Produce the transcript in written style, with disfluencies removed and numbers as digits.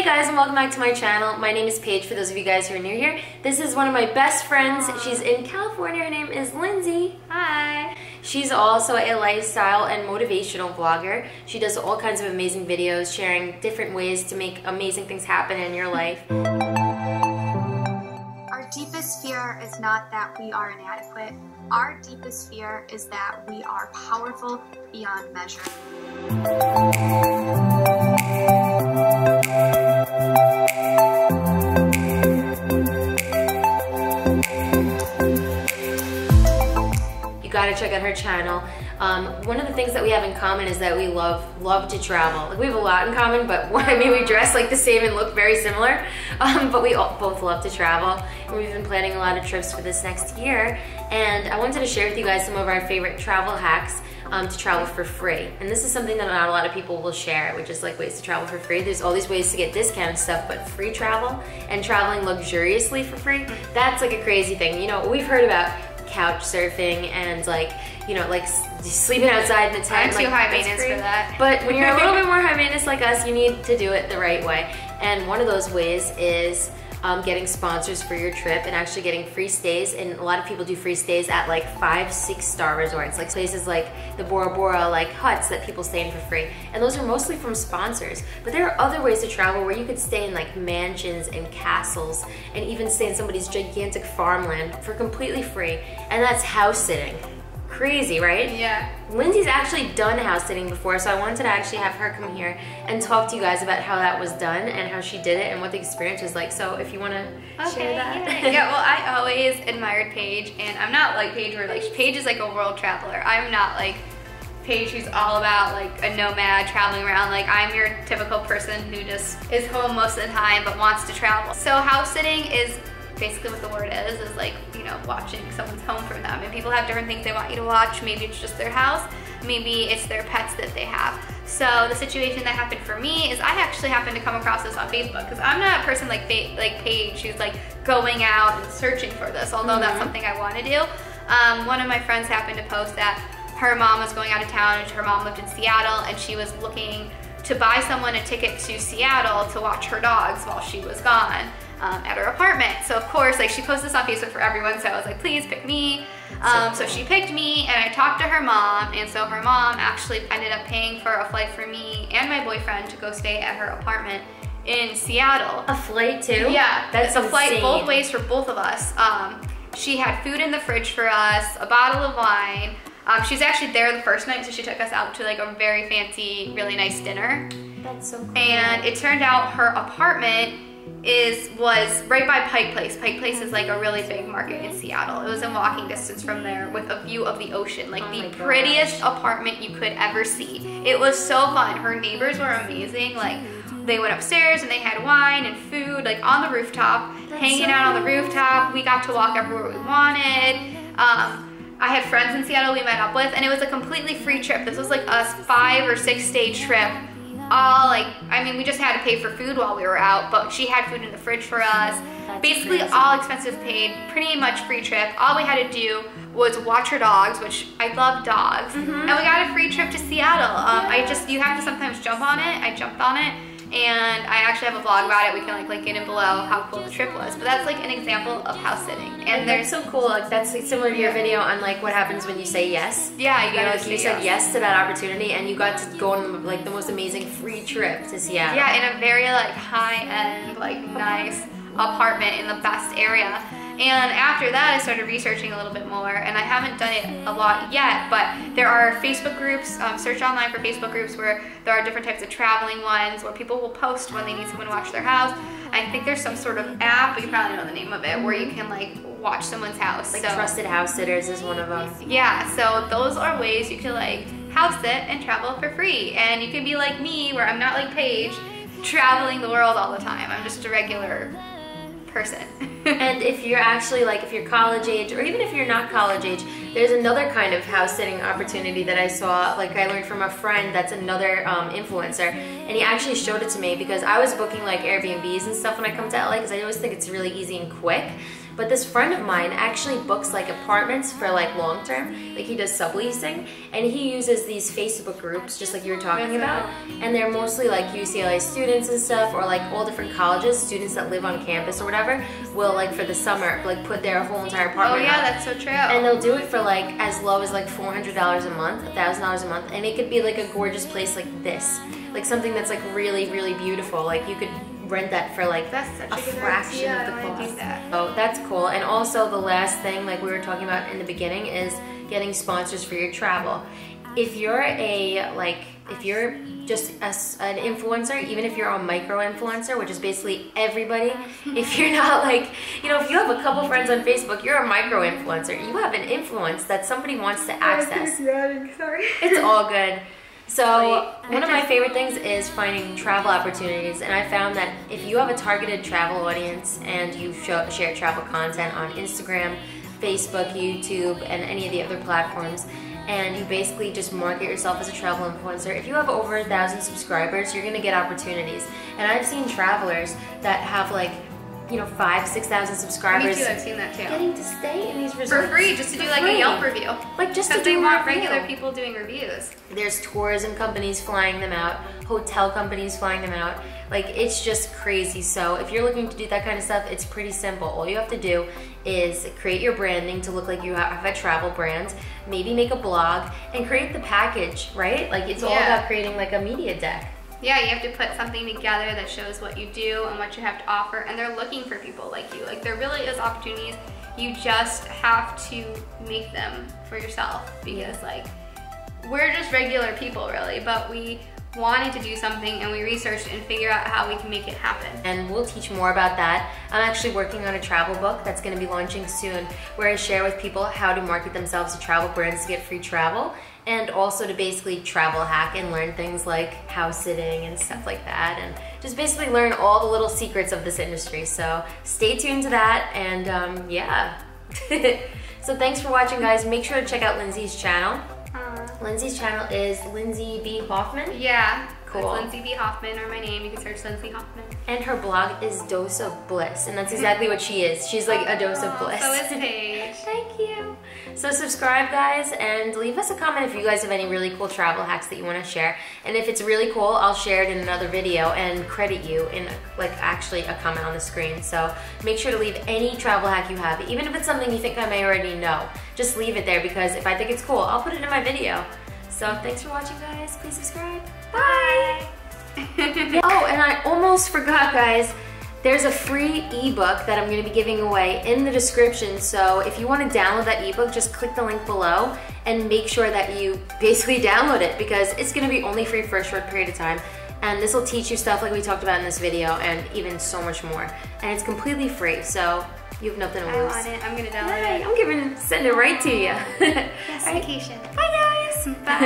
guys, and welcome back to my channel. My name is Paige, for those of you guys who are new here. This is one of my best friends. She's in California. Her name is Lindsay. Hi. She's also a lifestyle and motivational vlogger. She does all kinds of amazing videos sharing different ways to make amazing things happen in your life. Our deepest fear is not that we are inadequate. Our deepest fear is that we are powerful beyond measure. You gotta check out her channel. One of the things that we have in common is that we love to travel. Like, we have a lot in common, but I mean, we dress like the same and look very similar. But we both love to travel, and we've been planning a lot of trips for this next year. And I wanted to share with you guys some of our favorite travel hacks to travel for free. And this is something that not a lot of people will share, which is like ways to travel for free. There's all these ways to get discounted stuff, but free travel and traveling luxuriously for free, that's like a crazy thing. You know, we've heard about couch surfing and like, you know, like sleeping outside in the tent. I'm too high maintenance for that. But when you're a little bit more high maintenance like us, you need to do it the right way. And one of those ways is getting sponsors for your trip and actually getting free stays. And a lot of people do free stays at like 5-6 star resorts, like places like the Bora Bora, like huts that people stay in for free. And those are mostly from sponsors. But there are other ways to travel where you could stay in like mansions and castles and even stay in somebody's gigantic farmland for completely free. And that's house sitting. Crazy, right? Yeah. Lindsay's actually done house sitting before, so I wanted to actually have her come here and talk to you guys about how that was done and how she did it and what the experience was like. So if you want to share that. Yeah, well, I always admired Paige, and I'm not like Paige where like Paige is like a world traveler. I'm not like Paige who's all about like a nomad traveling around. Like, I'm your typical person who just is home most of the time but wants to travel. So house sitting is basically what the word is like, you know, watching someone's home for them. And people have different things they want you to watch. Maybe it's just their house, maybe it's their pets that they have. So the situation that happened for me is I actually happened to come across this on Facebook, because I'm not a person like Paige who's like going out and searching for this, although that's something I want to do. One of my friends happened to post that her mom was going out of town, and her mom lived in Seattle, and she was looking to buy someone a ticket to Seattle to watch her dogs while she was gone. At her apartment. So of course, like, she posted this on Facebook for everyone, so I was like, please pick me. So she picked me, and I talked to her mom, and so her mom actually ended up paying for a flight for me and my boyfriend to go stay at her apartment in Seattle. A flight too? Yeah, that's a flight insane. Both ways for both of us. She had food in the fridge for us, a bottle of wine. She was actually there the first night, so she took us out to like a very fancy, really nice dinner. That's so cool. And it turned out her apartment was right by Pike Place. Pike Place is like a really big market in Seattle. It was in walking distance from there with a view of the ocean, like the prettiest apartment you could ever see. It was so fun. Her neighbors were amazing. Like, they went upstairs and they had wine and food like on the rooftop, hanging out on the rooftop. We got to walk everywhere we wanted. I had friends in Seattle we met up with, and it was a completely free trip. This was like a 5 or 6 day trip. All like, I mean, we just had to pay for food while we were out, but she had food in the fridge for us. That's basically crazy. All expenses paid, pretty much free trip. All we had to do was watch her dogs, which I love dogs, and we got a free trip to Seattle. You have to sometimes jump on it. I jumped on it, and I actually have a vlog about it. We can like link it in below how cool the trip was. But that's like an example of house sitting. And there's so cool. Like, that's like similar to your video on like what happens when you say yes. Yeah, you know, like you said yes to that opportunity, and you got to go on like the most amazing free trip to Seattle. Yeah, in a very like high-end, like nice apartment in the best area. And after that, I started researching a little bit more, and I haven't done it a lot yet, but there are Facebook groups, search online for Facebook groups where there are different types of traveling ones where people will post when they need someone to watch their house. I think there's some sort of app, but you probably know the name of it, where you can like watch someone's house. Like, Trusted House Sitters is one of them. Yeah, so those are ways you can like house sit and travel for free. And you can be like me, where I'm not like Paige, traveling the world all the time. I'm just a regular person. And if you're actually like, if you're college age, or even if you're not college age, there's another kind of house sitting opportunity that I saw. Like, I learned from a friend that's another influencer, and he actually showed it to me because I was booking like Airbnbs and stuff when I come to LA, because I always think it's really easy and quick. But this friend of mine actually books like apartments for like long term, like he does subleasing, and he uses these Facebook groups just like you were talking about, and they're mostly like UCLA students and stuff, or like all different colleges, students that live on campus or whatever, will like for the summer like put their whole entire apartment Oh yeah, up. that's so true. And they'll do it for like as low as like $400 a month, $1,000 a month, and it could be like a gorgeous place like this, like something that's like really, really beautiful. Like you could rent that for like That's such a a good fraction idea. of the I wanna do cost. that. So that's cool. And also the last thing, like we were talking about in the beginning, is getting sponsors for your travel. If you're just an influencer, even if you're a micro influencer, which is basically everybody, if you're not like, you know, if you have a couple friends on Facebook, you're a micro influencer. You have an influence that somebody wants to access. Sorry. It's all good. So one of my favorite things is finding travel opportunities, and I found that if you have a targeted travel audience and you share travel content on Instagram, Facebook, YouTube, and any of the other platforms, and you basically just market yourself as a travel influencer, if you have over 1,000 subscribers, you're gonna get opportunities. And I've seen travelers that have like, you know, 5,000 to 6,000 subscribers. Me too, I've seen that too. Getting to stay in these resorts For free, just to do like free. a Yelp review. Like just to Because do they a want review. regular people doing reviews. There's tourism companies flying them out, hotel companies flying them out. Like, it's just crazy. So if you're looking to do that kind of stuff, it's pretty simple. All you have to do is create your branding to look like you have a travel brand, maybe make a blog, and create the package, right? Like, it's all about creating like a media deck. Yeah, you have to put something together that shows what you do and what you have to offer, and they're looking for people like you. Like, there really is opportunities. You just have to make them for yourself, because like, we're just regular people really, but we wanted to do something and we researched and figured out how we can make it happen. And we'll teach more about that. I'm actually working on a travel book that's going to be launching soon, where I share with people how to market themselves to travel brands to get free travel, and also to basically travel hack and learn things like house sitting and stuff like that, and just basically learn all the little secrets of this industry. So stay tuned to that, and yeah. So thanks for watching, guys. Make sure to check out Lindsay's channel. Lindsay's channel is Lindsay B. Hoffman. Yeah, Cool. It's Lindsay B. Hoffman, or my name. You can search Lindsay Hoffman. And her blog is Dose of Bliss, and that's exactly what she is. She's like a dose of bliss. So is Paige. Thank you. So subscribe, guys, and leave us a comment if you guys have any really cool travel hacks that you want to share. And if it's really cool, I'll share it in another video and credit you in like actually a comment on the screen. So make sure to leave any travel hack you have, even if it's something you think I may already know. Just leave it there, because if I think it's cool, I'll put it in my video. So thanks for watching, guys. Please subscribe. Bye. Oh, and I almost forgot, guys. There's a free ebook that I'm going to be giving away in the description. So if you want to download that ebook, just click the link below and make sure that you basically download it, because it's going to be only free for a short period of time. And this will teach you stuff like we talked about in this video, and even so much more. And it's completely free, so you have nothing to lose. I want it. I'm gonna download it. I'm send it right to you. Yes, vacation. Bye, guys. Bye.